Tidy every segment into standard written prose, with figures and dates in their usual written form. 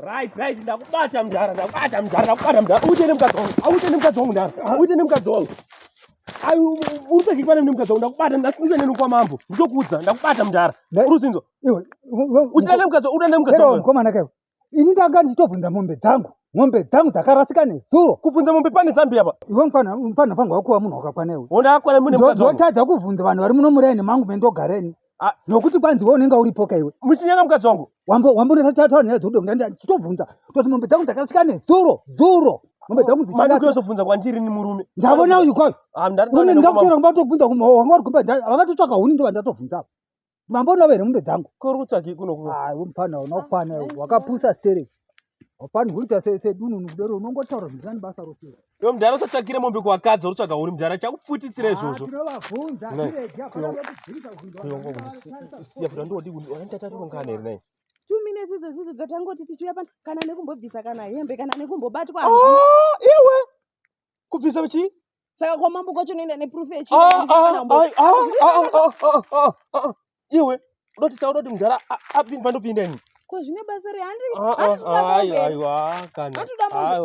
Right, ndakubata mdara, Uite nemukadzi wangu mdara. Ai uripeki pana nemukadzi wangu ndakubata ndasungwe nenokwa mambo. Ndokudza ndakubata mdara. Uruzinzo. Iwe uda nemukadzi wangu. Mkomana kayo. Ini ndanga ndichitobvunza mombe dzangu dzakarasika nezuro. Kubvunza mombe pane Zambia apa. Iwe mfana pangu wakuwa munhu wakakwana iwe. Onda akwana mune mukadzi wangu. Ndotadza kubvunza vanhu vari muno muraini mangu mendogareni. Nokuti kwanzi wewe unenge uripo kaiwe. Muchinyanga mukadzi wangu. Wambonatataura nezodo ndachitobvunza. Kuti mombe dzangu dzakarasika nezuro. Mombe dzangu dzichidata. Mani kuyosobvunza kwandiri ni murume. Ndabona uyu kwayo. Ndari ndakutera kubatobvunza wangari kumba vakatotsvaka huni ndo vandatobvunza. Mambona vere mombe dzangu. Korutsvaki kuno. Mfana unofana wakapusa stere. Wapani huita sedunhu kudero unongotaura zvizani basa rosera. Yo mdara usatsvakire mombe kuwakadzi urutsvaga uri mdara chakupfutitsira izvozvo. Tinovabvunza Siyafuta ndodi wantatatu ngana ere nai. 2 minutes idzo dzatangoti tichiuya pano kana nekumbobvisa kana hembe kana nekumbobatwa. Iwe kubvisa chi? Saka kwa mambo kwacho nenda neproof yechi. Iwe udoti mdara apindopinda ini. Ko zvine basa rehandi. Aiwa kana.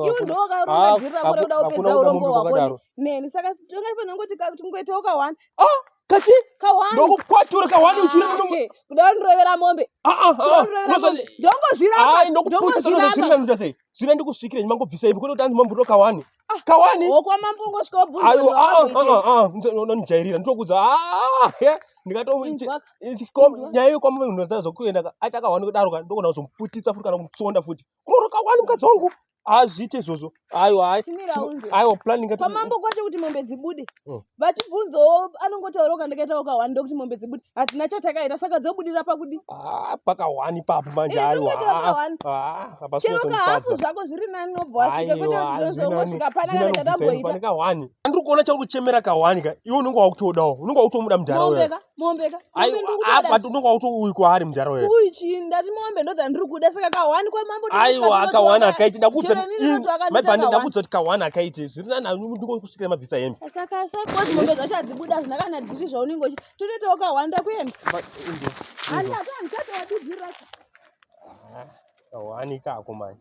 Iwe ndo wakaronga kure kuda kupedza urombo wako. Neni saka tonga ngoti tungoita ukawana. Kachi? Kawani. Ndokukwatura kawani uchiri muno. Kuda ndrovera mombe. Ndongozviramba. Ndokuputsa zviri ndasei. Zviri ndikusvikira ndimangobvisa ipo kuti anzi mambo kawani. Kawani? Okwa mambo ngosvika bvunza. Unonijairira ndokudza ndikatomiti nyaya yo kwamwe unozazo kuenda atakawani kudaroka ndokona kuzomuputitsa futi kana kumtsonda futi. Kuroro kawani mukadzi wangu. Azviite izvozvo. Aiwa planning ngati. Pamambo kwacho kuti mombe dzibude. Vachibvunzawo anongotaura ndakaita ukawani ndokuti mombe dzibude. Hatina chatakaita saka dzobudira pakudi. Pakawani papo manje aiwa. Chero kahafu zvako zviri nani nobva wasvika kwete kuti zvinozongosvika pana kana chatamboita. Pane kawani. Andiri kuona chakuchemera kawani ka. Iwe unenge wakutodawo. Unenge wakutomuda mudhara wewe. Mombeka. Apa unenge wakutouyiko hari mudhara wewe. Uyi chi ndati mombe ndodza ndiri kuda saka kawani kwa mambo. Aiwa kawani akaiti ndakudza. Maibhandi ndakudza kuti kawani akaiti. Zviri nani ndingokusvikira mabvisa hembe. Saka kuti mombe dzacho adzibuda zvakana dziri zvaunenge uchi. Totoitawo kawanda kuenda. Kawani kako manje.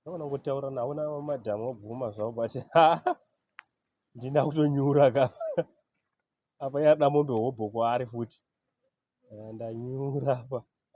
Ndona ngotaura nawo na madhamu obvuma zvawo bati ndina kutonyura ka. Apa yada mombe hobho kwaari futi. Ndanyura apa.